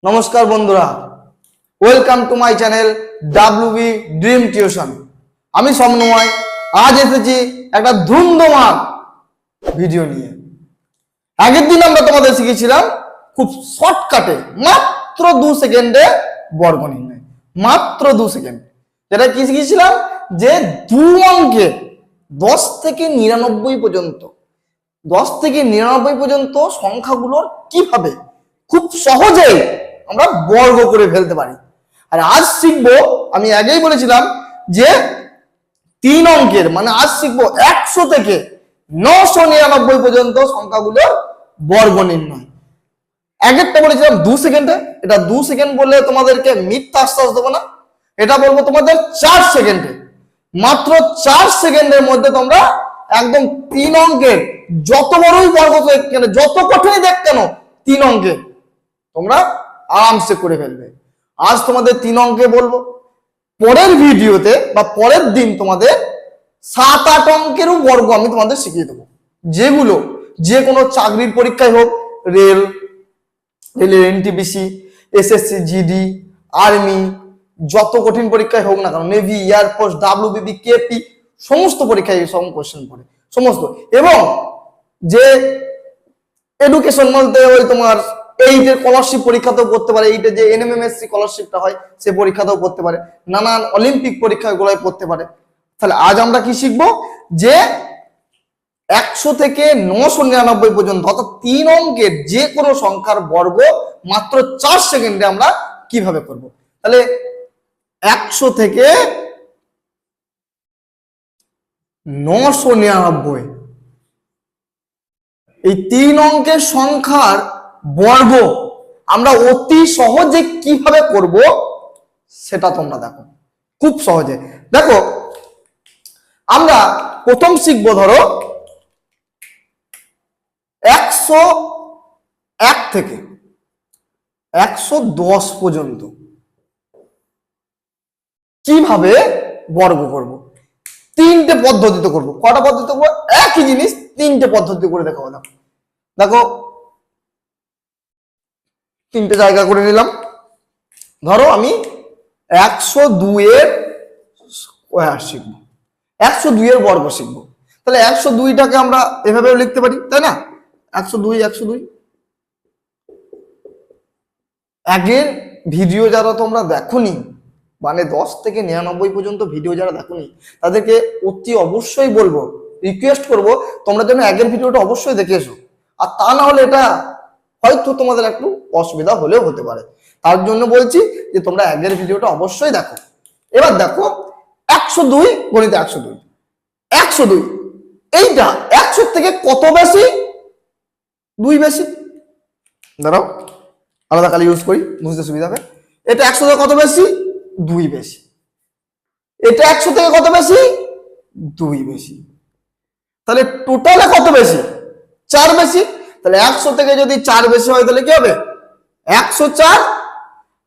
নমস্কার বন্ধুরা, welcome to my channel WB dream tuition. আমি সমন্বয় আজ এসেছি একটা ধুমধামাক ভিডিও নিয়ে। আগের দিন আমরা তোমাদের শিখেছিলাম খুব শর্টকাটে মাত্র 2 সেকেন্ডে বর্গ নির্ণয়, মাত্র 2 সেকেন্ড। যেটা কি শিখেছিলাম যে 2 অঙ্কের 10 থেকে 99 পর্যন্ত 10 থেকে 99 পর্যন্ত সংখ্যাগুলোর কিভাবে খুব সহজেই আমরা বর্গ করে ফেলতে পারি। আর আজ শিখবো, আমি আগেই বলেছিলাম যে 3 অঙ্কের মানে আজ শিখবো 100 থেকে 999 পর্যন্ত সংখ্যাগুলোর বর্গ নির্ণয়। আগেরটা বলেছিলাম 2 সেকেন্ডে, এটা 2 সেকেন্ড বললে তোমাদেরকে মিথ্যা আশ্বাস দেবো না, এটা বলবো তোমাদের 4 সেকেন্ডে। মাত্র 4 সেকেন্ডের মধ্যে তোমরা একদম 3 অঙ্কের যত বড়ই বর্গ কেন, যত কঠিনই দেখ কেন, 3 অঙ্কে তোমরা আরামসে করে ফেলবে। আজ তোমাদের 3 অঙ্কে বলবো, পরের ভিডিওতে বা পরের দিন তোমাদের 7-8 অঙ্কেরও বর্গ আমি তোমাদের শিখিয়ে দেবো, যেগুলো যে কোনো চাকরির পরীক্ষায় হোক, রেলের এনটিপিসি, এসএসসি, জিডি, আর্মি, যত কঠিন পরীক্ষায় হোক না কেন, নেভি, এয়ারফোর্স, ডাব্লিউবিপি, কেপি, সমস্ত পরীক্ষায় সব কোশ্চেন পড়ে সমস্ত। এবং যে এডুকেশন বলতে ওই তোমার এইটের স্কলারশিপ পরীক্ষাতেও পড়তে পারে, এইটে যে এনএমএমএসসি স্কলারশিপটা হয় সে পরীক্ষাতেও পড়তে পারে, নানান অলিম্পিক পরীক্ষাগুলোয় পড়তে পারে। তাহলে আজ আমরা কি শিখবো যে 100 থেকে 999 পর্যন্ত অর্থাৎ 3 অঙ্কের যে কোনো সংখ্যার বর্গ মাত্র 4 সেকেন্ডে আমরা কিভাবে করব। তাহলে 100 থেকে 999 এই 3 অঙ্কের সংখ্যার বর্গ আমরা অতি সহজে কিভাবে করব সেটা তোমরা দেখো, খুব সহজে দেখো। আমরা প্রথম শিখবো ধরো 101 থেকে 110 পর্যন্ত কিভাবে বর্গ করব। 3টে পদ্ধতিতে করব। কটা পদ্ধতিতে করবো? একই জিনিস 3টে পদ্ধতি করে দেখাবো। দেখো 3টে জায়গা করে নিলাম। ধরো আমি 102 এর স্কয়ার শিখবো, 102 এর বর্গ শিখবো। তাহলে 102টাকে আমরা এভাবেও লিখতে পারি, তাই না? 102 আগের ভিডিও যারা তোমরা দেখোনি, মানে 10 থেকে 99 পর্যন্ত ভিডিও যারা দেখোনি, তাদেরকে অতি অবশ্যই বলবো, রিকোয়েস্ট করবো তোমরা যেন আগের ভিডিওটা অবশ্যই দেখে এসো। আর তা না হলে এটা হয়তো তোমাদের একটু অসুবিধা হলেও হতে পারে, তার জন্য বলছি যে তোমরা আগের ভিডিওটা অবশ্যই দেখো। এবার দেখো 102 গণিত 102 এইটা 100 থেকে কত বেশি? 2 বেশি। দাঁড়াও আলাদা কালি ইউজ করি, বুঝতে সুবিধা হবে। এটা 100 থেকে কত বেশি? 2 বেশি। এটা 100 থেকে কত বেশি? 2 বেশি। তাহলে টোটালে কত বেশি? 4 বেশি। তাহলে 100 থেকে যদি 4 বেশি হয় তাহলে কি হবে? 104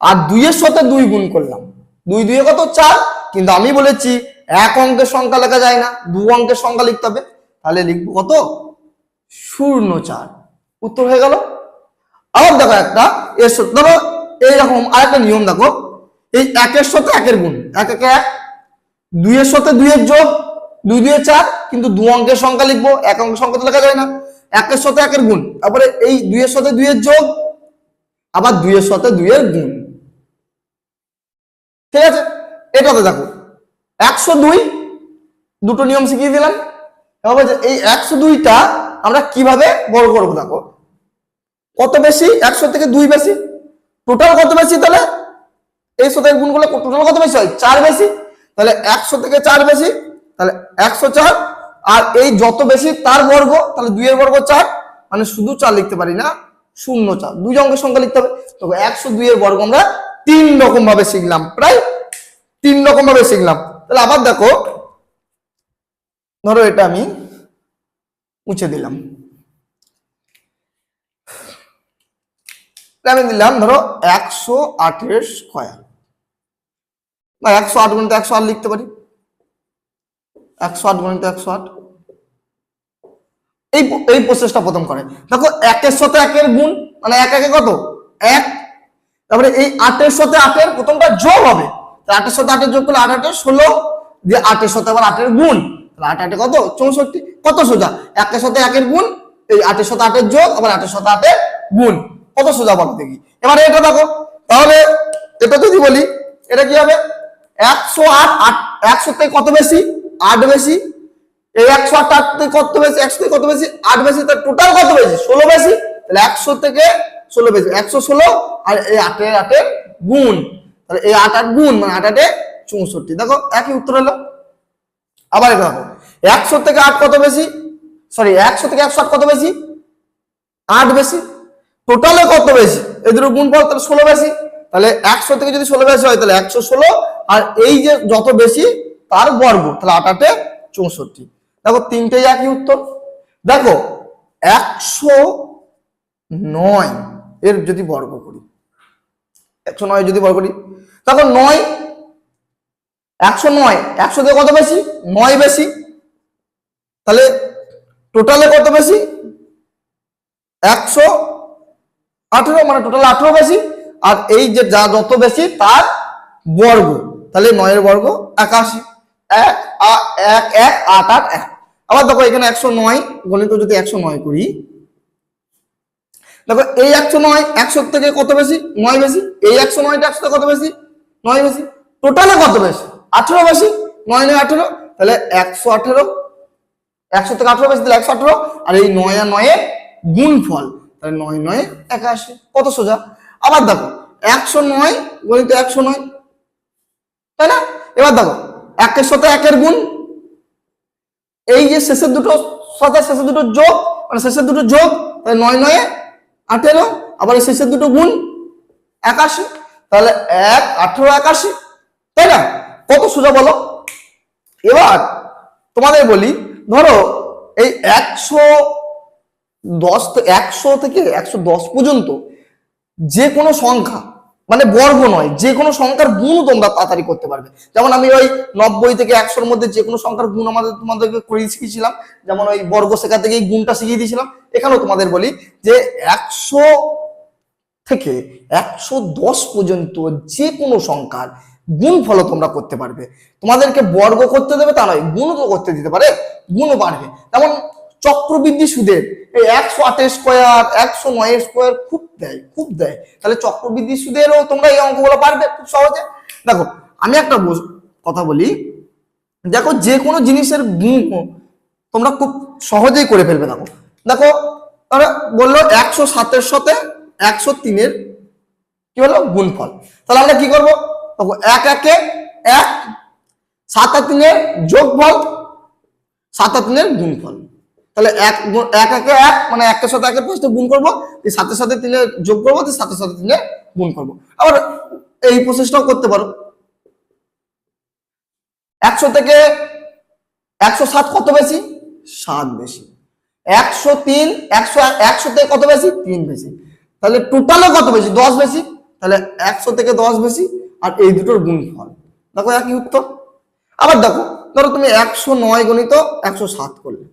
আর 2 এর সাথে 2 গুণ করলাম, 2 2 কত? 4। কিন্তু আমি বলেছি এক অঙ্কের সংখ্যা লেখা যায় না, 2 অঙ্কের সংখ্যা লিখতে হবে। তাহলে লিখবো কত? 04। উত্তর হয়ে গেল। আবার দেখো একটা এর সাথে ধরো এইরকম আরেকটা নিয়ম দেখো, এই 1 এর সাথে 1 এর গুণ, 1 1 1, 2 এর সাথে 2 এর যোগ, 2 2 4। কিন্তু 2 অঙ্কের সংখ্যা লিখবো, এক অঙ্কের সংখ্যা তো লেখা যায় না। 1 এর সাথে 1 এর গুণ, তারপরে এই 2 এর সাথে 2 এর যোগ, আবার 2 এর সাথে 2 এর গুণ। ঠিক আছে? এটাতে দেখো 102 দুটো নিয়ম শিখিয়ে দিলাম। এবার এই 102টা আমরা কিভাবে বর্গ করবো দেখো। কত বেশি? 100 থেকে 2 বেশি। টোটাল কত বেশি? তাহলে এই সাথে গুণ করলে টোটাল কত বেশি হয়? 4 বেশি। তাহলে 100 থেকে 4 বেশি, তাহলে 104। আর এই যত বেশি তার বর্গ, তাহলে 2 এর বর্গ 4, মানে শুধু 4 লিখতে পারি না, 04। 2 অঙ্কের সংখ্যা লিখতে হবে। তো 102 এর বর্গ আমরা 3 রকম ভাবে শিখলাম, প্রায় 3 রকম ভাবে শিখলাম। তাহলে আবার দেখো, ধরো এটা আমি মুছে দিলাম, আমি দিলাম ধরো 108 এর স্কয়ার, বা 108 গুণিত 108 লিখতে পারি, 108 গুণিত 108। এই প্রসেসটা প্রথম করে দেখো, 1 এর সাথে 1 এর গুণ, মানে 1 1 কত? 1। তারপরে এই 8-এর সাথে 8-এর প্রথমটা যোগ হবে, 8-এর সাথে 8-এর যোগ করলে 8-8 16, দিয়ে 8-এর সাথে আবার 8-এর গুণ, তাহলে 8-8 কত 64। কত সোজা, 1-এর সাথে 1-এর গুণ, এই 8-এর সাথে 8-এর যোগ, আবার 8-এর সাথে 8-এর গুণ, কত সোজা বলো দেখি। এবারে এটা দেখো, তাহলে এটা যদি বলি এটা কি হবে 108, 100 থেকে কত বেশি 8 বেশি, এই 108 থেকে কত বেশি 100 থেকে কত বেশি 8 বেশি, তার টোটাল কত বেশি 16 বেশি, তাহলে 100 থেকে 16 বেশি 116, আর এই 8-এর গুণ, তাহলে এই 8-8 গুণ মানে 8-8 64। দেখো একই উত্তর হলো। আবার এটা দেখো 100 থেকে 8 কত বেশি, সরি 100 থেকে 108 কত বেশি 8 বেশি, টোটালে কত বেশি এই দুটো গুণফল, তাহলে 16 বেশি, তাহলে 100 থেকে যদি 16 বেশি হয় তাহলে 116, আর এই যে যত বেশি তার বর্গ, তাহলে 8-8 64। দেখো তিনটেই একই উত্তর। দেখো 109 এর যদি বর্গ করি, 109 যদি বর্গ করি, দেখো 9 109, 100 থেকে কত বেশি 9 বেশি, তাহলে টোটালে কত বেশি 118, মানে টোটাল 18 বেশি, আর এই যে যা যত বেশি তার বর্গ, তাহলে 9 এর বর্গ 81, 1 1 1 8 8 1। আবার দেখো এখানে 109 গণিত যদি 109 করি, দেখো এই 109 100 থেকে কত বেশি 9 বেশি, এই 109টা 100 থেকে কত বেশি 9 বেশি, টোটালে কত বেশি 18 বেশি, 9 9 18, তাহলে 118, 100 থেকে 18 বেশি তাহলে 118, আর এই 9 আর 9 এর গুণফল, তাহলে 9 9 81, কত সোজা। আবার দেখো 109 গণিত 109, তাই না। এবার দেখো 1-এর সাথে 1-এর গুণ, এই যে শেষের দুটো সাথে শেষের দুটো যোগ, মানে শেষের দুটো যোগ, তাহলে 9 9 18, আবার এই শেষের দুটো গুণ 81, তাহলে 1 18 81, তাই না, কত সোজা বলো। এবার তোমাদের বলি, ধরো এই 100 থেকে 110 পর্যন্ত যে কোনো সংখ্যা, মানে বর্গ নয়, যে কোনো সংখ্যার গুণ তোমরা তাড়াতাড়ি করতে পারবে। যেমন আমি ওই 90 থেকে 100-এর মধ্যে যে কোনো সংখ্যার গুণ তোমাদেরকে করে শিখিয়েছিলাম, যেমন ওই বর্গ শেখা থেকে এই গুণটা শিখিয়ে দিয়েছিলাম। এখানেও তোমাদের বলি যে 100 থেকে 110 পর্যন্ত যে কোনো সংখ্যার গুণফল তোমরা করতে পারবে। তোমাদেরকে বর্গ করতে দেবে তা নয়, গুণ তো করতে দিতে পারে, গুণও পারবে। যেমন চক্রবৃদ্ধি সুদের এই 108 স্কোয়ার 109 স্কোয়ার খুব দেয়, তাহলে চক্রবৃদ্ধি সুদেরও তোমরা এই অঙ্কগুলো পারবে খুব সহজে। দেখো আমি একটা কথা বলি, দেখো যে কোনো জিনিসের গুণ তোমরা খুব সহজেই করে ফেলবে। দেখো দেখো তাহলে বললো 107-এর সাথে 103-এর কি হলো গুণফল, তাহলে আমরা কি করবো, দেখো 1 1 1, 7 আর 3-এর যোগফল, 7 আর 3-এর গুণফল, তাহলে 1 1 1 1, মানে 1-এর সাথে 1-এর ফার্স্টে গুণ করবো, 7-এর সাথে 3-এর যোগ করবো, 7-এর সাথে 3-এর গুণ করবো। আবার এই প্রসেসটাও করতে পারো। 100 থেকে 107 কত বেশি 7 বেশি, 103 100 থেকে কত বেশি 3 বেশি, তাহলে টোটালে কত বেশি 10 বেশি, তাহলে 100 থেকে 10 বেশি, আর এই দুটোর গুণফল, দেখো একই উত্তর। আবার দেখো ধরো তুমি 109 গণিত 107 করলে,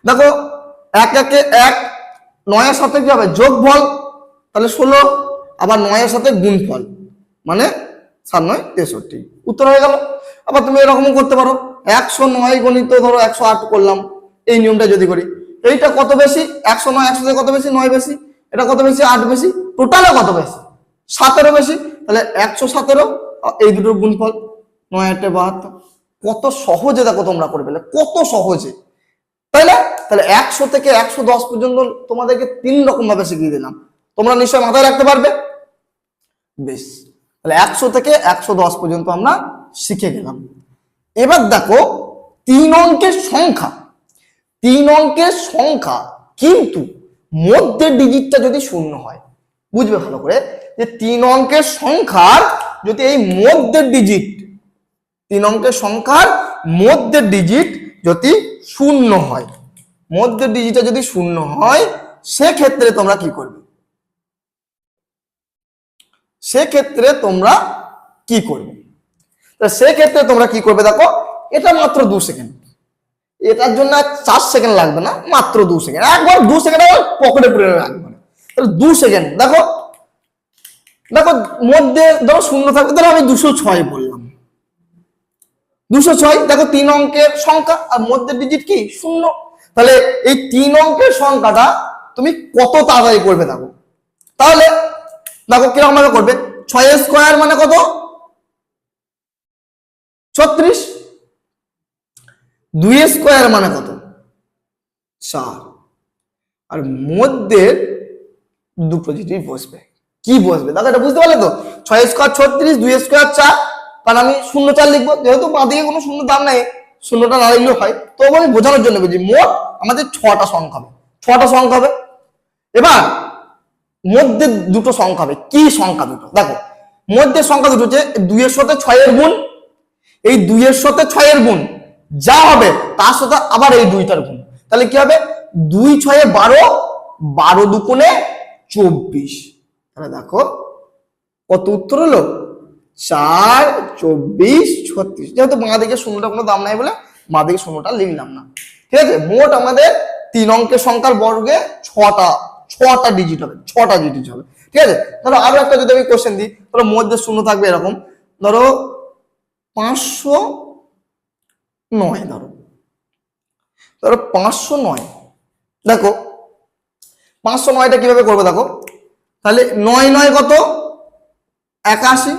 দেখো 1 1 1, 9-এর সাথে কি হবে যোগফল, তাহলে 16, আবার 9-এর সাথে গুণফল, মানে 7 9 63, উত্তর হয়ে গেল। আবার তুমি এরকম করতে পারো, 109 গণিত ধরো 108 করলাম, এই নিয়মটা যদি করি, এইটা কত বেশি 109 100 থেকে কত বেশি 9 বেশি, এটা কত বেশি 8 বেশি, টোটালে কত বেশি 17 বেশি, তাহলে 117, এই দুটোর গুণফল 9 8 72, কত সহজে দেখো তোমরা করে ফেলে, কত সহজে, তাই না। তাহলে 100 থেকে 110 পর্যন্ত তোমাদেরকে 3 রকম ভাবে শিখিয়ে দিলাম, তোমরা নিশ্চয়ই মাথায় রাখতে পারবে। বেশ, তাহলে 100 থেকে 110 পর্যন্ত আমরা শিখে গেলাম। এবার দেখো 3 অঙ্কের সংখ্যা, 3 অঙ্কের সংখ্যা কিন্তু মধ্যের ডিজিটটা যদি শূন্য হয়, বুঝবে ভালো করে যে 3 অঙ্কের সংখ্যার যদি এই মধ্যের ডিজিট, 3 অঙ্কের সংখ্যার মধ্যের ডিজিট যদি শূন্য হয়, মধ্যের ডিজিটটা যদি শূন্য হয়, সেক্ষেত্রে তোমরা কি করবে, সেক্ষেত্রে তোমরা কি করবে, সেক্ষেত্রে তোমরা কি করবে, দেখো এটা মাত্র 2 সেকেন্ড, এটার জন্য 4 সেকেন্ড লাগবে না, মাত্র 2 সেকেন্ড, একবার 2 সেকেন্ড পকেটে পুরে রাখবে, তাহলে 2 সেকেন্ড। দেখো দেখো মধ্যে ধরো শূন্য থাকবে, ধরো আমি 206 বললাম, 206 দেখো 3 অঙ্কের সংখ্যা আর মধ্যে ডিজিট কি শূন্য। তাহলে এই 3 অঙ্কের সংখ্যাটা তুমি কত তাড়াতাড়ি করবে দেখো। তাহলে দেখো কিরকম ভাবে করবে, 6 স্কোয়ার মানে কত 36, 2 স্কোয়ার মানে কত 4, আর মধ্যে দুটো ডিজিট বসবে, কি বসবে দেখো এটা বুঝতে পারলে তো। 6 স্কোয়ার 36, 2 স্কোয়ার 4, কারণ আমি 0 4 লিখবো, যেহেতু বাঁদিকে কোনো শূন্য দাম নাই, শূন্যটা না লিখলেও হয়, তো আমি বোঝানোর জন্য বলছি মোট আমাদের 6টা সংখ্যা হবে, 6টা সংখ্যা হবে। এবার মধ্যে দুটো সংখ্যা হবে, কি সংখ্যা দুটো দেখো, মধ্যে সংখ্যা দুটো হচ্ছে 2 এর সাথে 6 এর গুণ, এই 2 এর সাথে 6 এর গুণ যা হবে তার সাথে আবার এই 2টার গুণ, তাহলে কি হবে 2 6 12, 12 দুগুণে 24। তাহলে দেখো কত উত্তর হলো 4 24 36, যেহেতু বাঁ দিকে শূন্যটা কোনো দাম নাই বলে বাঁ দিকে শূন্যটা লিখলাম না, ঠিক আছে। মোট আমাদের 3 অঙ্কের সংখ্যার বর্গে 6টা ডিজিট হবে, 6টা ডিজিট হবে, ঠিক আছে। ধরো আরো একটা যদি আমি কোশ্চেন দিই, ধরো মধ্যে শূন্য থাকবে এরকম, ধরো 509, ধরো 509, দেখো 509টা কিভাবে করবো দেখো, তাহলে 9 9 কত 81,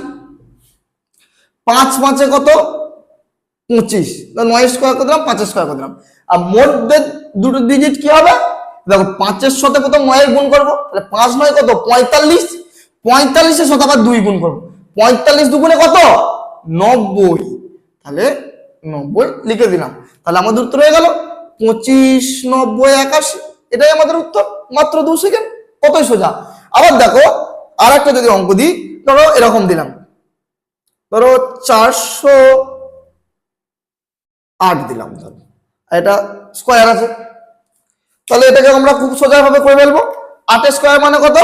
5 5 কত 25, 9 স্কোয়ার করে দিলাম, 5 স্কোয়ার করে দিলাম। আর মধ্যে দুটো ডিজিট কি হবে দেখো, 5 সাথে প্রথম 9 গুণ করবো, তাহলে 5 9 কত 45, 45 সাথে আবার 2 গুণ করবো, 45 দুগুণে কত 90, তাহলে 90 লিখে দিলাম, তাহলে আমাদের উত্তর হয়ে গেল 25 90 81, এটাই আমাদের উত্তর, মাত্র 2 সেকেন্ড, কতই সোজা। আবার দেখো আর একটা যদি অঙ্ক দিই, ধরো এরকম দিলাম, ধরো 408 দিলাম, ধরো এটা স্কোয়ার আছে, তাহলে এটাকে আমরা খুব সোজা ভাবে করে ফেলবো, 8 স্কোয়ার মানে কত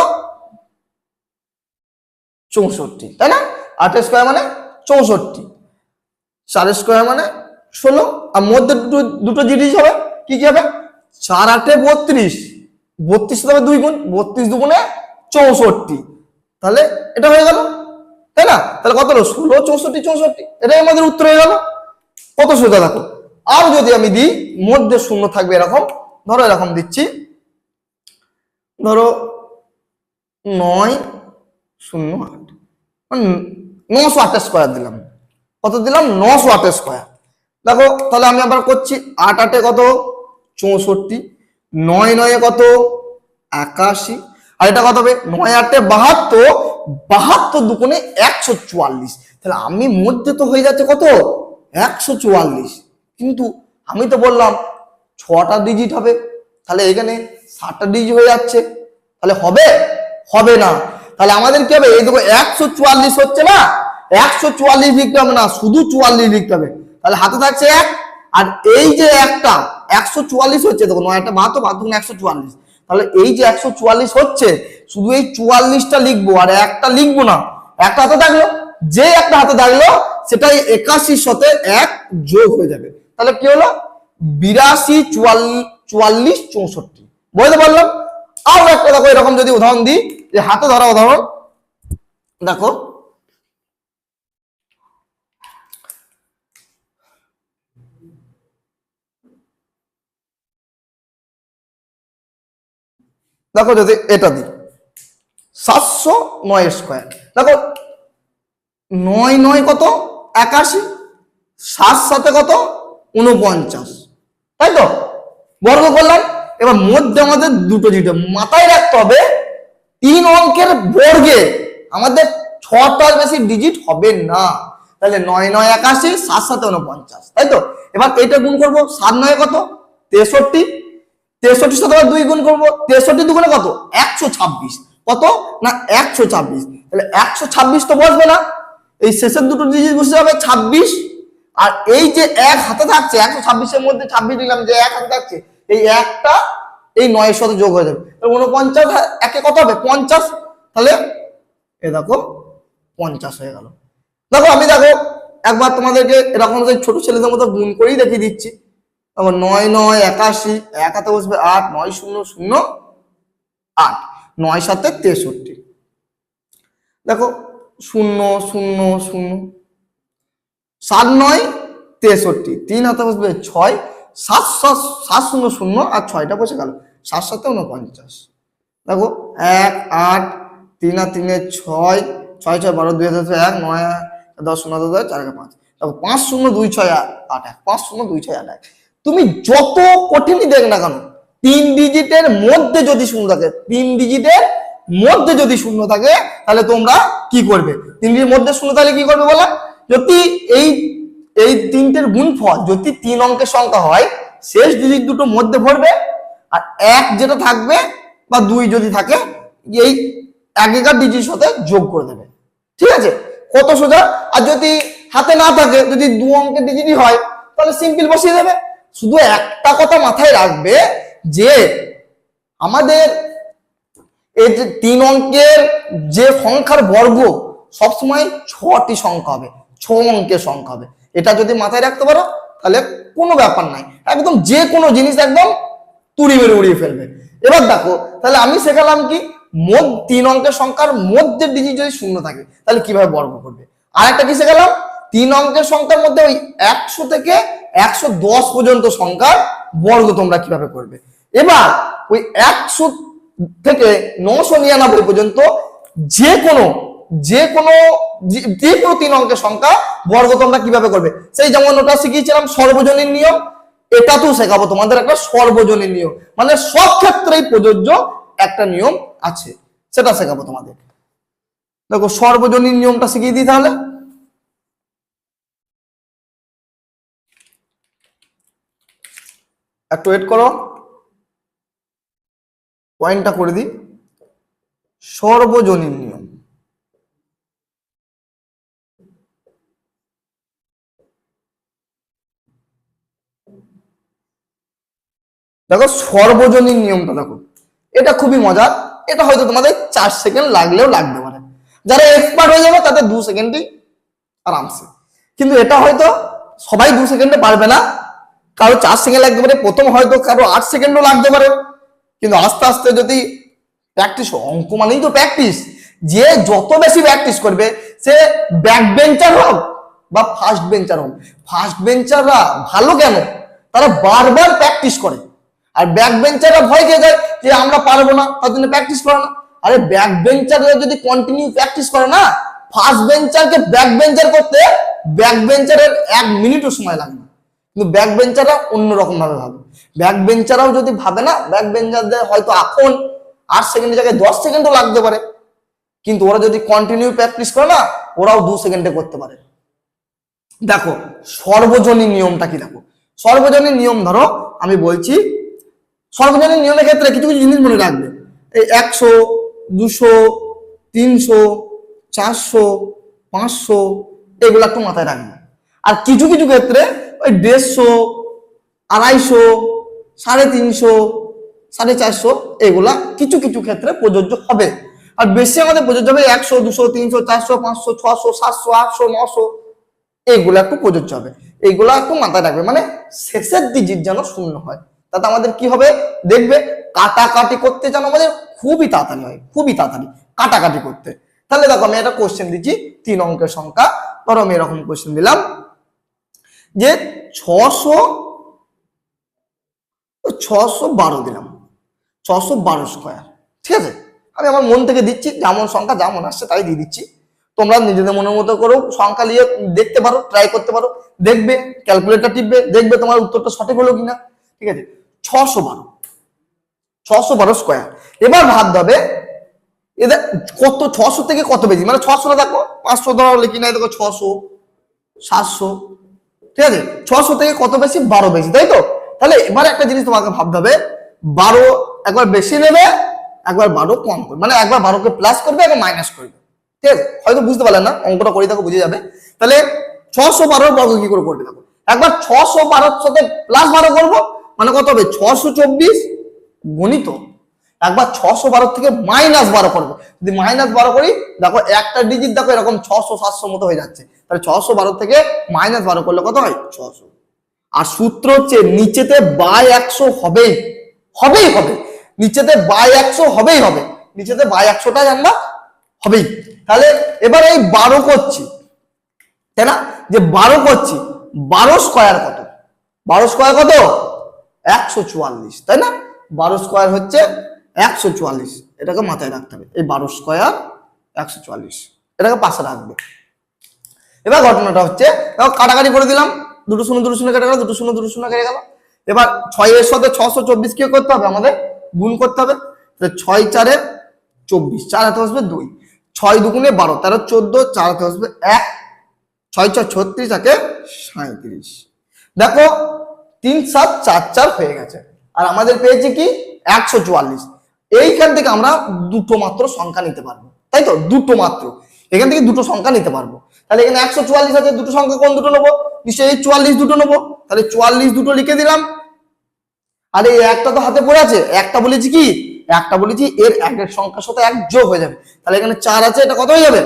64, তাই না, 8 স্কোয়ার মানে 64, 4 স্কোয়ার মানে 16, আর মধ্যে দুটো জিনিস হবে, কি কি হবে 4 8 32, 32 সাথে 2 গুণ, 32 দুগুণে 64, তাহলে এটা হয়ে গেল, তাই না। তাহলে কত হলো 16 64 64, এটাই আমাদের উত্তর হয়ে গেল, কত সোজা দেখো। আর যদি আমি দিই মধ্যে শূন্য থাকবে এরকম, ধরো এরকম দিচ্ছি, ধরো 908, 908 স্কোয়ার দিলাম, কত দিলাম 908 স্কোয়ার, দেখো তাহলে আমি আবার করছি 8 8 কত 64, 9 9 কত 81, আর এটা কত হবে 9 8 72, 72 দুগুণে 144, তাহলে আমি মধ্যে তো হয়ে যাচ্ছে কত 144, কিন্তু আমি তো বললাম 6টা ডিজিট হবে, তাহলে এখানে 7টা ডিজিট হয়ে যাচ্ছে, তাহলে হবে হবে না, তাহলে আমাদের কি হবে এই দেখো 144 হচ্ছে না, 144 লিখতে হবে না, শুধু 44 লিখতে হবে, তাহলে হাতে থাকছে 1, আর এই যে একটা 144 হচ্ছে দেখো 9 একটা 72, 72 144, তাহলে এই যে 144 হচ্ছে শুধু এই 44টা লিখবো আর একটা লিখবো না, একটা হাতে থাকলো, যে একটা হাতে থাকলো সেটাই 81 সাথে 1 যোগ হয়ে যাবে, তাহলে কি হলো 82 44 64, বুঝতে পারলাম। আর একটা দেখো এরকম যদি উদাহরণ দিই, যে হাতে ধরা উদাহরণ দেখো, দেখো যদি এটা দিই 709 স্কোয়ার, দেখো 9 9 কত 81, 7 সাথে কত 49, তাই তো বর্গ করলাম। এবার মধ্যে আমাদের দুটো ডিজিট, মাথায় রাখতে হবে 3 অঙ্কের বর্গে আমাদের 6টার বেশি ডিজিট হবে না, তাহলে 9 9 81, 7 7 49, তাই তো। এবার এটা গুণ করবো, 7 9 কত 63, 63 সাথে 2 গুণ করবো, 63 দুগুণে কত 126, কত না 126, তাহলে 126 তো বসবে না, এই শেষের দুটো ডিজিট বসে যাবে 26, আর এই যে এক হাতে থাকছে 126 এর মধ্যে 26 দিলাম, যে এক হাতে থাকছে এই একটা এই 9 এর সাথে যোগ হয়ে যাবে, তাহলে 49 একে কত হবে 50, তাহলে এ দেখো 50 হয়ে গেল। দেখো আমি দেখো একবার তোমাদেরকে এরকম ছোট ছেলেদের মতো গুণ করেই দেখিয়ে দিচ্ছি, 9 9 81, এক হাতে বসবে 8, 9 0 0 8, 9 7 63, দেখো 0 0 0, 7 9 63, 3 হাতে বসবে 6, 7 7 0 0 আর 6টা বসে গেল, 7 7 49। দেখো 1 8, 3 আর 3 6, 6 6 12, 2 1 9 10 0 10 4 5, দেখো 5 0 2 6 8 1, 5 0 2 6 8 1। তুমি যত কঠিনই দেখ না কেন, 3 ডিজিটের মধ্যে যদি শূন্য থাকে, 3 ডিজিটের মধ্যে যদি শূন্য থাকে, তাহলে তোমরা কি করবে? 3 ডিজিটের মধ্যে শূন্য থাকলে কি করবে বলা? যদি এই তিনটের গুণফল যদি 3 অঙ্কের সংখ্যা হয়, শেষ ডিজিট দুটো মধ্যে ভরবে, আর 1 যেটা থাকবে বা 2 যদি থাকে, এই আগেকার ডিজিটের সাথে যোগ করে দেবে। ঠিক আছে, কত সোজা। আর যদি হাতে না থাকে, যদি 2 অঙ্কের ডিজিটই হয়, তাহলে সিম্পল বসিয়ে দেবে। শুধু একটা কথা মাথায় রাখবে যে আমাদের এই যে 3 অঙ্কের যে সংখ্যার বর্গ সবসময় 6টি সংখ্যা হবে, 6 অঙ্কের সংখ্যা হবে। এটা যদি মাথায় রাখতে পারো, তাহলে কোনো ব্যাপার নাই, একদম যে কোনো জিনিস একদম তুড়ি মেরে উড়িয়ে ফেলবে। এবার দেখো, তাহলে আমি শেখালাম কি, 3 অঙ্কের সংখ্যার মধ্যে ডিজিট যদি শূন্য থাকে, তাহলে কিভাবে বর্গ করবে। আর একটা কি শেখালাম, 3 অঙ্কের সংখ্যার মধ্যে ওই 100 থেকে 110 পর্যন্ত সংখ্যার বর্গ তোমরা কিভাবে করবে। এবার ওই 100 থেকে 999 পর্যন্ত যে কোনো 3 অঙ্কের সংখ্যা বর্গ তোমরা কিভাবে করবে। সেই যেমন ওটা শিখিয়েছিলাম সর্বজনীন নিয়ম, এটাতেও শেখাবো তোমাদের একটা সর্বজনীন নিয়ম, মানে সব ক্ষেত্রেই প্রযোজ্য একটা নিয়ম আছে, সেটা শেখাবো তোমাদের। দেখো সর্বজনীন নিয়মটা শিখিয়ে দিই তাহলে। একটু ওয়েট করো, পয়েন্টটা করে দিই। সর্বজনীন নিয়ম, দেখো সর্বজনীন নিয়মটা দেখো, এটা খুবই মজার। এটা হয়তো তোমাদের 4 সেকেন্ড লাগলেও লাগতে পারে, যারা এক্সপার্ট হয়ে যাবে তাদের 2 সেকেন্ডই আরামসে। কিন্তু এটা হয়তো সবাই 2 সেকেন্ডে পারবে না, কারো 4 সেকেন্ড লাগতে পারে, প্রথম হয়তো কারো 8 সেকেন্ডও লাগতে পারে। কিন্তু আস্তে আস্তে যদি প্র্যাকটিস, অঙ্ক মানেই তো প্র্যাকটিস, যে যত বেশি প্র্যাকটিস করবে, সে ব্যাক বেঞ্চার হোক বা ফার্স্ট বেঞ্চার হোক। ফার্স্ট বেঞ্চাররা ভালো কেন, তারা বারবার প্র্যাকটিস করে, আর ব্যাক বেঞ্চাররা ভয় খেয়ে যায় যে আমরা পারবো না, তার জন্য প্র্যাকটিস করে না। আরে ব্যাক বেঞ্চাররা যদি কন্টিনিউ প্র্যাকটিস করে না, ফার্স্ট বেঞ্চারকে ব্যাক বেঞ্চার করতে ব্যাক বেঞ্চারের 1 মিনিটও সময় লাগে না। কিন্তু ব্যাক বেঞ্চাররা অন্যরকম ভাবে ভাবে। ব্যাক বেঞ্চাররাও যদি ভাবে না, ব্যাক বেঞ্চারদের হয়তো এখন 8 সেকেন্ডের জায়গায় 10 সেকেন্ডও লাগতে পারে, কিন্তু ওরা যদি কন্টিনিউ প্র্যাকটিস করে না, ওরাও 2 সেকেন্ডে করতে পারে। দেখো সর্বজনীন নিয়মটা কি, দেখো সর্বজনীন নিয়ম ধরো আমি বলছি, সর্বজনীন নিয়মের ক্ষেত্রে কিছু কিছু জিনিস মনে রাখবে। এই 100 200 300 400 500 এগুলো একটু মাথায় রাখবে। আর কিছু কিছু ক্ষেত্রে ওই 150 250 350 450 এগুলা কিছু কিছু ক্ষেত্রে প্রযোজ্য হবে। আর বেশি আমাদের প্রযোজ্য হবে 100 200 300 400 500 600 700 800 900, এইগুলা একটু প্রযোজ্য হবে। এইগুলা একটু মাথায় রাখবে, মানে শেষের ডিজিট যেন শূন্য হয়, তাতে আমাদের কি হবে দেখবে, কাটাকাটি করতে যেন আমাদের খুবই তাড়াতাড়ি হয়, খুবই তাড়াতাড়ি কাটাকাটি করতে। তাহলে দেখো আমি একটা কোশ্চেন দিচ্ছি, 3 অঙ্কের সংখ্যা। ধরো আমি এরকম কোশ্চেন দিলাম যে 612 দিলাম, 612 স্কোয়ার। ঠিক আছে, আমি আমার মন থেকে দিচ্ছি, যেমন সংখ্যা যেমন আসছে তাই দিয়ে দিচ্ছি। তোমরা নিজেদের মনের মতো করো, সংখ্যা নিয়ে দেখতে পারো, ট্রাই করতে পারো, দেখবে ক্যালকুলেটর টিপবে, দেখবে তোমার উত্তরটা সঠিক হলো কিনা। ঠিক আছে, 612 স্কোয়ার। এবার ভাবতে হবে এদের কত, 600 থেকে কত বেশি, মানে 600 দেখো 500 ধরো লিখি নাই, দেখো 600 700। ঠিক আছে, 600 থেকে কত বেশি, 12 বেশি, তাই তো। তাহলে এবার একটা জিনিস তোমাকে ভাবতে হবে, 12 একবার বেশি নেবে, একবার 12 কম করবে, মানে একবার 12কে প্লাস করবে, একবার মাইনাস করবে। ঠিক আছে, হয়তো বুঝতে পারলেন না, অঙ্কটা করে দেখো বুঝে যাবে। তাহলে 612 বর্গ কি করে করবে দেখো, একবার 612 সাথে প্লাস 12 করবো, মানে কত হবে 624 গণিত। একবার 612 থেকে -12 করবো, যদি -12 করি দেখো একটা ডিজিট দেখো এরকম 600 700 মতো হয়ে যাচ্ছে। তাহলে 612 থেকে -12 করলে কত হয় 600। আর সূত্র হচ্ছে নিচেতে বাই 100 হবেই হবে, নিচেতে বাই 100 হবেই হবে, নিচেতে বাই 100টা জানবা হবেই। তাহলে এবার এই 12 করছি, তাই না, যে 12 করছি, 12 স্কয়ার কত? 12 স্কয়ার কত? 144, তাই না? 12 স্কয়ার হচ্ছে 144, এটাকে মাথায় রাখতে হবে। এই 12 স্কয়ার 144, এটাকে পাশে রাখবে। এবার ঘটনাটা হচ্ছে, কাটাকাটি করে দিলাম, দুটো শূন্য কেটে গেল, দুটো শূন্য কেটে গেল। এবার 6 এর সাথে 624 কি করতে হবে? আমাদের গুণ করতে হবে। 6 4 24, 4 হাতে আসবে 2, 6 দুগুণে 12, 13 14, 4 হাতে আসবে 1, 6 4 36, একে 37। দেখো 3 7 4 4 হয়ে গেছে। আর আমাদের পেয়েছি কি? 144। এইখান থেকে আমরা দুটো মাত্র সংখ্যা নিতে পারবো, তাই তো? দুটো মাত্র, এখান থেকে দুটো সংখ্যা নিতে পারবো। তাহলে এখানে 144 আছে, দুটো সংখ্যা কোন দুটো নেবো? নিশ্চয়ই 44 দুটো নেবো। তাহলে 44 দুটো লিখে দিলাম। আর এই একটা তো হাতে পড়ে আছে, একটা বলেছি কি? একটা বলেছি এর একের সংখ্যার সাথে 1 যোগ হয়ে যাবে। তাহলে এখানে 4 আছে, এটা কত হয়ে যাবে?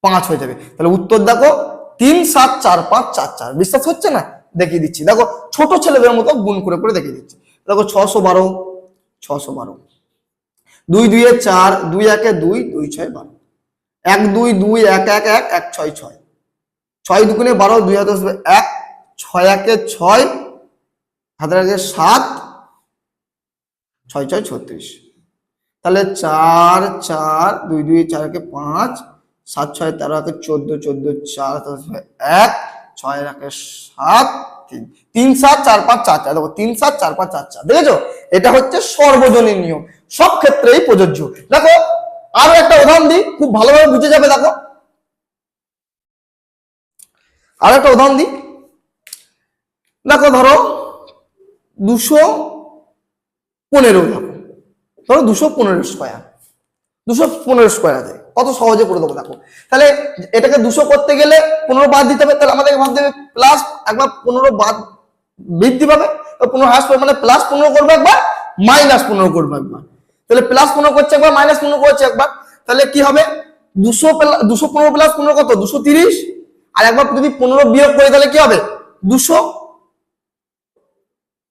5 হয়ে যাবে। তাহলে উত্তর দেখো 3 7 4 5 4 4। বিশ্বাস হচ্ছে না? দেখিয়ে দিচ্ছি, দেখো ছোট ছেলেদের মতো গুণ করে করে দেখিয়ে দিচ্ছি। দেখো 612, 612, 2 2 এ 4, 2 1 এ 2, 2 6 12, 1 2 2 1 1 1 1 6 6, 6 দুগুণে 12, 2 হাতে আসবে 1, 6 1 এ 6, হাতের আগে 7, 6 6 36। তাহলে 4 4, 2 2 4 1 5, 7 6 13 1 14, 14 4 1, 6 1 7, 3 3 7 4 5 4 4। দেখো 3 7 4 5 4 4, দেখেছো? এটা হচ্ছে সর্বজনীন নিয়ম, সব ক্ষেত্রেই প্রযোজ্য। দেখো আরো একটা উদাহরণ দিই, খুব ভালোভাবে বুঝে যাবে। দেখো আরো একটা উদাহরণ দিই। দেখো ধরো 215, ধরো 215 স্কয়ার, 215 স্কয়ার আছে, কত সহজে করে দেবো। দেখো তাহলে এটাকে 200 করতে গেলে 15 বাদ দিতে হবে। তাহলে আমাদেরকে ভাবতে হবে প্লাস একবার 15 বাদ বৃদ্ধি পাবে, 15 হ্রাস পাবে, মানে প্লাস 15 করবো একবার, মাইনাস 15 করবো একবার। তাহলে প্লাস 15 করছে একবার, মাইনাস 15 করছে একবার। তাহলে কি হবে? 215 প্লাস 15 কত? 230। আর একবার যদি 15 বিয়োগ করে তাহলে কি হবে? 200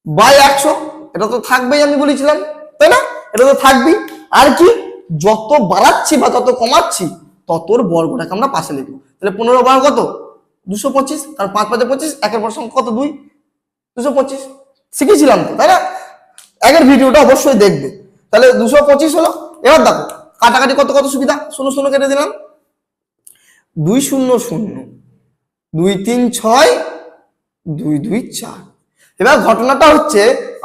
বাই 100। এটা তো থাকবেই, আমি বলেছিলাম, তাই না? এটা তো থাকবেই। আর কি, যত বাড়াচ্ছি বা যত কমাচ্ছি ততর বর্গটাকে আমরা পাশে লিখবো। তাহলে 15 বার কত? 225। আর 5 5 25, একের পর সংখ্যা কত? 2, 225। শিখেছিলাম তো, তাই না? আগের ভিডিওটা অবশ্যই দেখবে। তাহলে 225 হলো। এবার দেখো কাটাকাটি কত কত সুবিধা, 0 0 কেটে দিলাম, 2 0 0, 2 3 6, 2 2 4। এবার ঘটনাটা হচ্ছে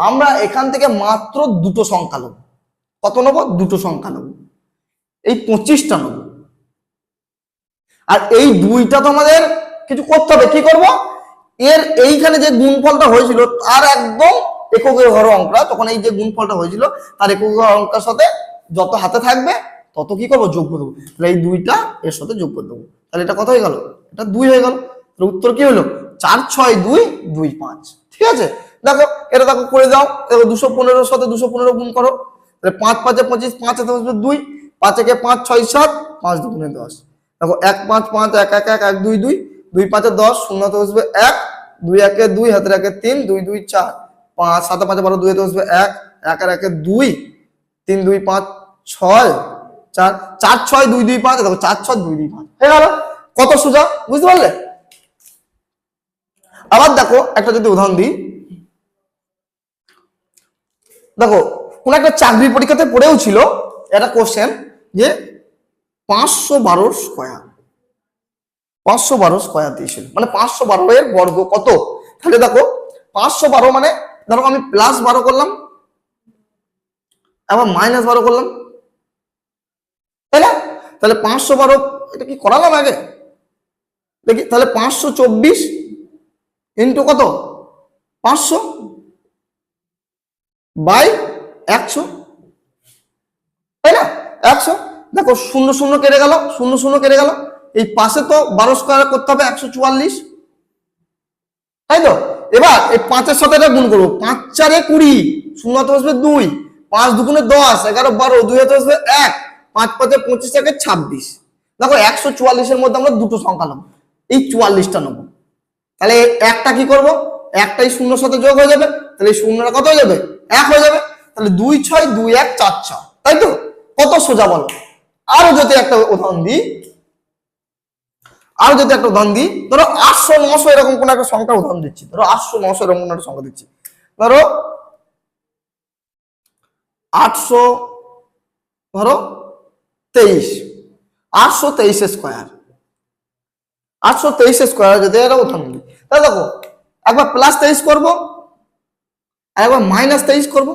আমরা এখান থেকে মাত্র দুটো সংখ্যা নেব। কত নেব? দুটো সংখ্যা নেব, এই 25টা নেব। আর এই দুইটা তো আমাদের কিছু করতে হবে। কি করব? এর এইখানে যে গুণফলটা হয়েছিল তার একদম এককের ঘর অঙ্কটা, তখন এই যে গুণফলটা হয়েছিল তার একক ঘর অঙ্কের সাথে যত হাতে থাকবে তত কি করবো? যোগ করে দেবো। তাহলে এই দুইটা এর সাথে যোগ করে দেবো। তাহলে এটা কত হয়ে গেল? এটা 2 হয়ে গেল। তাহলে উত্তর কি হলো? 4 6 2 2 5। ঠিক আছে, দেখো এটা দেখো করে দাও। দেখো 215 সাথে 215 গুণ করো। তাহলে 5 5 25, 5 হাতে আসবে 2, 5 1 5 6 7, 5 2 10। দেখো 1 5 5 1 1 1 1 2 2, 2 5 10, 0 হাতে আসবে 1, 2 1 2, হাতের 1 3, 2 2 4, 5 7 5 12, 2 হাতে আসবে 1, 1 1 2, 3 2 5 6, 4 4 6 2 2 5। দেখো 4 6 2 2 5 হয়ে গেল। কত সোজা, বুঝতে পারলে? আবার দেখো একটা যদি উদাহরণ দিই। দেখো কোন একটা চাকরির পরীক্ষাতে পড়েও ছিল একটা কোশ্চেন যে 512 স্কয়ার, 512 স্কয়ার দিয়েছিল, মানে 512 এর বর্গ কত? তাহলে দেখো 512 মানে ধরো আমি প্লাস 12 করলাম, আবার মাইনাস 12 করলাম, তাই না? তাহলে 512 এটা কি করালাম আগে দেখি। তাহলে 524 ইন্টু কত? 500 বাই 100, তাই না? 100। দেখো 0 0 কেটে গেল, 0 0 কেটে গেল। এই পাশে তো 12 স্কয়ার করতে হবে 144, তাই তো? এবার এই 5 এর সাথে এটা গুণ করবো। 5 4 20, 0 হাতে আসবে 2, 5 2 10, 11 12, 2 হাতে আসবে 1, 5 5 25 থেকে 26। দেখো 144 এর মধ্যে আমরা দুটো সংখ্যা নেবো, এই 44টা নেবো। তাহলে একটা কি করব? একটাই 0 সাথে যোগ হয়ে যাবে। তাহলে এই 0টা কত হয়ে যাবে? 1 হয়ে যাবে। তাহলে 2 6 2 1 4 6, তাই তো? কত সোজা বলো? আরো যদি একটা উদাহরণ দিই, ধরো 800 900 এরকম কোন একটা সংখ্যার উদাহরণ দিচ্ছি, ধরো 800 900 এরকম কোন একটা সংখ্যা দিচ্ছি, ধরো 800 ধরো 23, 823 স্কোয়ার, 823 স্কোয়ার যদি এরা উদাহরণ দিই, তাহলে দেখো একবার +23 করবো আর একবার -23 করবো,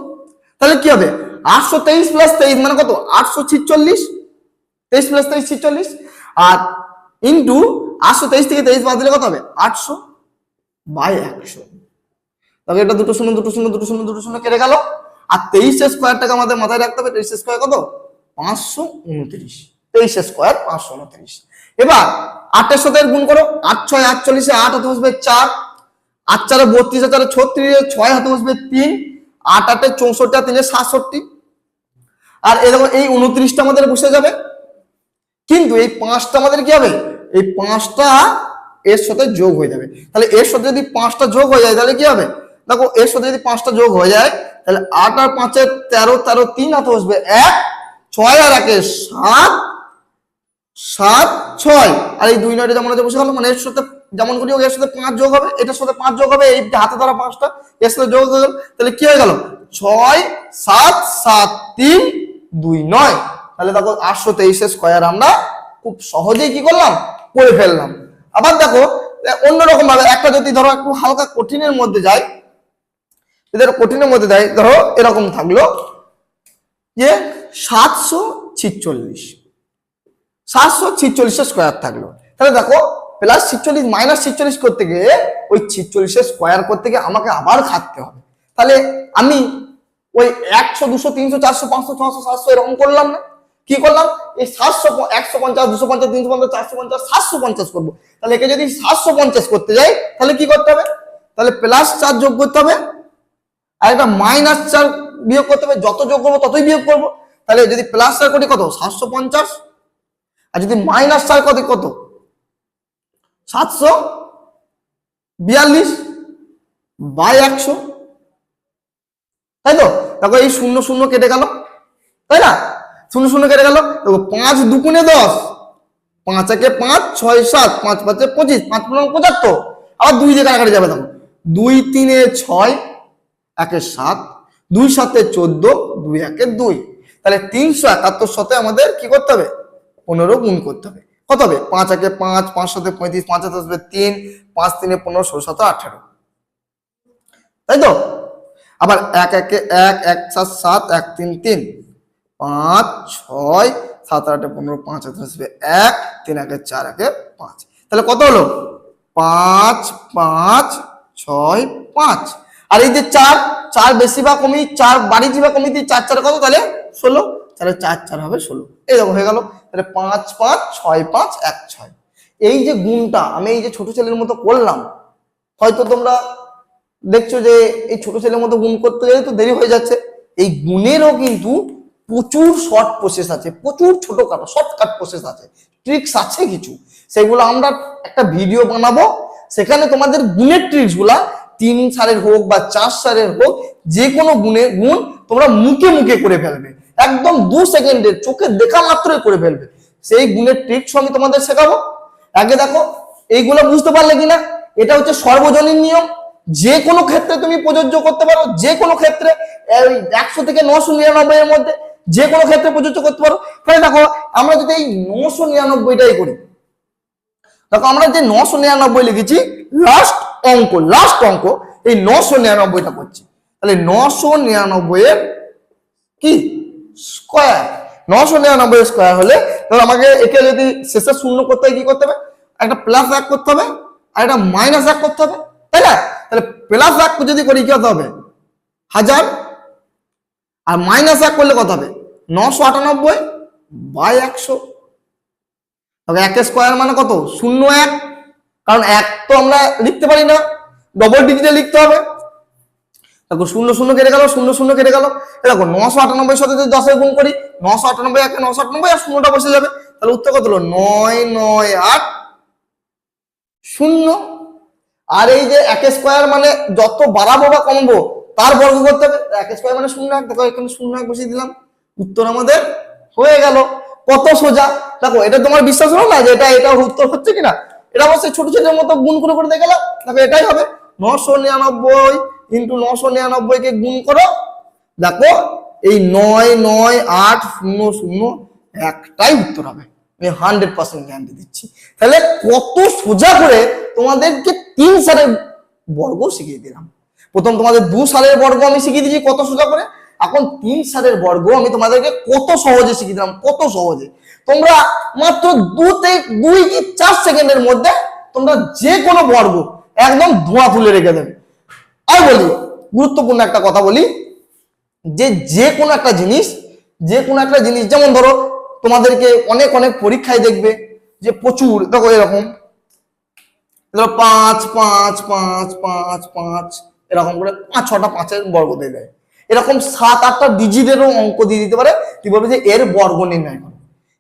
তাহলে কি হবে 823 + 23 মানে কত 846, 23 + 23 46, আর ইন্টু 823 থেকে 23 বাদ দিলে কত হবে 800/100। তবে এটা দুটো শূন্য কেটে গেল, আর 23 স্কোয়ারটাকে আমাদের মাথায় রাখতে হবে, 23 স্কোয়ার কত 529, 23 স্কোয়ার 529। এবার 8 এর সাথে গুণ করো, 8 6 48, 8 হাতে বসবে 4, 8 4 32, 4 36, 6 হাতে বসবে 3, 8 8 64, 3 67, আর এই দেখো এই 29টা আমাদের বসে যাবে, কিন্তু এই 5টা আমাদের কি হবে, এই 5টা এর সাথে যোগ হয়ে যাবে। তাহলে এর সাথে যদি 5টা যোগ হয়ে যায় তাহলে কি হবে, দেখো এর সাথে যদি 5টা যোগ হয়ে যায় তাহলে 8 আর 5 এ 13, 13 3 হাতে বসবে 1, 6 আর 1 এ 7, 7 6, আর এই 2 9 যেমন আছে বসে গেল, মানে এর সাথে যেমন করি হোক এর সাথে 5 যোগ হবে, এটার সাথে 5 যোগ হবে, এই হাতে ধরা 5টা এর সাথে যোগ হয়ে গেল, তাহলে কি হয়ে গেল 6 7 7 3 2 9। তাহলে দেখো 823 স্কোয়ার আমরা খুব সহজেই কি করলাম করে ফেললাম। আবার দেখো অন্যরকম ভাবে একটা যদি ধরো একটু হালকা কঠিনের মধ্যে যায়, ধরো এরকম থাকলো যে 746 স্কোয়ার থাকলো, তাহলে দেখো +46 -46 করতে গিয়ে ওই 46 স্কোয়ার করতে গিয়ে আমাকে আবার খাটতে হবে। তাহলে আমি ওই 100 200 300 400 500 600 700 এরকম করলাম না, কি করলাম এই 700 150 250 350 450 750 করবো। তাহলে একে যদি 750 করতে যাই তাহলে কি করতে হবে, তাহলে +4 যোগ করতে হবে, আর একটা -4 বিয়োগ করতে হবে, যত যোগ করবো ততই বিয়োগ করবো। তাহলে যদি +4 করি কত 750, আর যদি -4 কত 742/100, তাই তো। দেখো এই 0 0 কেটে গেল, তাই না, 0 0 কেটে গেল, দেখো 5 2 × 10, 5 1 5 6 7, 5 5 25, 5 5 75, আবার 2 দিয়ে কাটাকাটি যাবে, দেখো 2 3 6, 1 7, 2 7 14, 2 1 2, তাহলে 371 সাথে আমাদের কি করতে হবে 15 গুণ করতে হবে, কত হবে 5 1 5, 5 7 35, 5 7 3, 5 3 15, 16 7 18, তাই তো। আবার 1 1 1, 1 7 7, 1 3 3, 5 6 7 8 15, 5 1 3 1 4 1 5, তাহলে কত হলো 5 5 6 5, আর এই যে 4 4 বেশি বা কমি, 4 বাড়িছি বা কমিছি, 4 4 কত তাহলে 16, তাহলে 4 4 হবে 16, এই দেখো হয়ে গেল। তাহলে 5 5 6 5 1 6, এই যে গুণটা আমি এই যে ছোট ছেলের মতো করলাম, হয়তো তোমরা দেখছো যে এই ছোট ছেলের মতো গুণ করতে গেলে তো দেরি হয়ে যাচ্ছে, এই গুণেরও কিন্তু প্রচুর শর্ট প্রসেস আছে, প্রচুর ছোটখাটো শর্টকাট প্রসেস আছে, ট্রিক্স আছে কিছু, সেগুলো আমরা একটা ভিডিও বানাবো, সেখানে তোমাদের গুণের ট্রিক্স গুলা 3 সালের হোক বা 4 সালের হোক, যে কোনো গুণ তোমরা মুখে মুখে করে ফেলবে, একদম 2 সেকেন্ডের চোখে দেখা মাত্রই করে ফেলবে, সেই গুণের ট্রিক্স আমি তোমাদের শেখাবো। আগে দেখো এইগুলো বুঝতে পারলে কিনা, এটা হচ্ছে সর্বজনীন নিয়ম, যে কোনো ক্ষেত্রে তুমি প্রযোজ্য করতে পারো, যে কোনো ক্ষেত্রে 100 থেকে 999 এর মধ্যে যে কোনো ক্ষেত্রে প্রযোজ্য করতে পারো। তাহলে দেখো আমরা যদি এই 999টাই করি, দেখো আমরা যে 999 লিখেছি লাস্ট অঙ্ক এই 999টা করছি, তাহলে 999 এর কি স্কয়ার, 999 স্কয়ার হলে তাহলে আমাকে একে যদি শেষে শূন্য করতে হয় কি করতে হবে, একটা +1 করতে হবে আর একটা -1 করতে হবে, তাই না। তাহলে +1 যদি করি কি হবে 1000, আর -1 করলে কত হবে 998/100, তবে 1 স্কয়ার মানে কত 01, কারণ 1 তো আমরা লিখতে পারি না, ডবল ডিজিটে লিখতে হবে। দেখো 0 0 কেটে গেল, 0 0 কেটে গেল, দেখো 998 সাথে যদি 10 এর গুণ করি 998 1 998 আর শূন্যটা বসে যাবে, তাহলে উত্তর কত হলো 998 0। আর এই যে 1 স্কয়ার মানে যত বাড়াবো বা কমাবো তার বর্গ করতে হবে, 1 স্কয়ার মানে 0 1, দেখো এখানে 0 1 বসিয়ে দিলাম, উত্তর আমাদের হয়ে গেল। কত সোজা। দেখো এটা তোমার বিশ্বাস হলো না যে এটা উত্তর হচ্ছে কিনা, এটা অবশ্যই ছোট ছোটের মতো গুণ করে দেখে গেলাম। দেখো এটাই হবে 999 ইন্টু 999 কে গুণ করো, দেখো এই 99800 একটাই উত্তর হবে। আমি 100% গ্যারান্টি দিচ্ছি। তাহলে কত সোজা করে তোমাদেরকে 3 সালের বর্গ শিখিয়ে দিলাম। প্রথম তোমাদের 2 সালের বর্গ আমি শিখিয়ে দিয়েছি কত সোজা করে, এখন 3 সালের বর্গ আমি তোমাদেরকে কত সহজে শিখিয়ে দিলাম, কত সহজে। তোমরা মাত্র 2 কি 4 সেকেন্ডের মধ্যে তোমরা যে কোনো বর্গ একদম ধোঁয়া তুলে রেখে দেবে। আর বলি গুরুত্বপূর্ণ একটা কথা বলি, যে কোনো একটা জিনিস যেমন ধরো তোমাদেরকে অনেক পরীক্ষায় দেখবে যে প্রচুর, দেখো এরকম 5 5 5 5 5 এরকম করে 5-6টা 5-এর বর্গ দিয়ে দেয়। এরকম 7-8টা ডিজিটেরও অঙ্ক দিয়ে দিতে পারে। কি বলবে যে এর বর্গ নির্ণয় করো।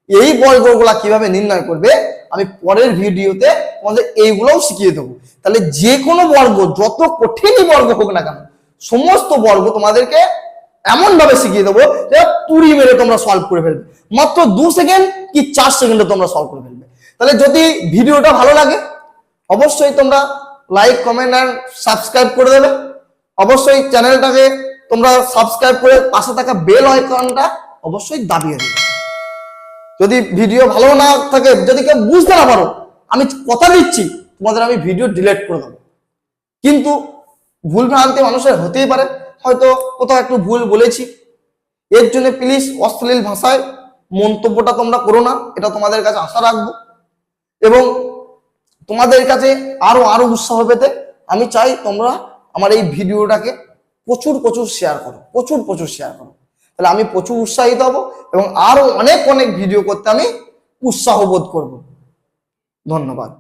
এই বর্গগুলা কিভাবে নির্ণয় করবে আমি পরের ভিডিওতে তোমাদের এইগুলোও শিখিয়ে দেবো। তাহলে যে কোনো বর্গ, যত কঠিনই বর্গ হোক না কেন, সমস্ত বর্গ তোমাদেরকে এমন ভাবে শিখিয়ে দেবো যে তুড়ি মেরে তোমরা সলভ করে ফেলবে। মাত্র 2 সেকেন্ড কি 4 সেকেন্ডে তোমরা সলভ করে ফেলবে। তাহলে যদি ভিডিওটা ভালো লাগে অবশ্যই তোমরা লাইক, কমেন্ট আর সাবস্ক্রাইব করে দেবে। অবশ্যই চ্যানেলটাকে তোমরা সাবস্ক্রাইব করে পাশে থাকা বেল আইকনটা অবশ্যই দাবিয়ে দেবে। যদি ভিডিও ভালো না থাকে, যদি কেউ বুঝতে না পারো, আমি কথা দিচ্ছি তোমাদের আমি ভিডিও ডিলিট করে দেবো। কিন্তু ভুল ভ্রান্তি মানুষের হতেই পারে, হয়তো কোথাও একটু ভুল বলেছি, এর জন্য প্লিজ অশ্লীল ভাষায় মন্তব্যটা তোমরা করো না, এটা তোমাদের কাছে আশা রাখবো। এবং তোমাদের কাছে আরো উৎসাহ পেতে আমি চাই তোমরা আমার এই ভিডিওটাকে প্রচুর শেয়ার করো, প্রচুর শেয়ার করো। তাহলে আমি প্রচুর উৎসাহিত হব এবং আরো অনেক ভিডিও করতে আমি উৎসাহ বোধ করব। ধন্যবাদ।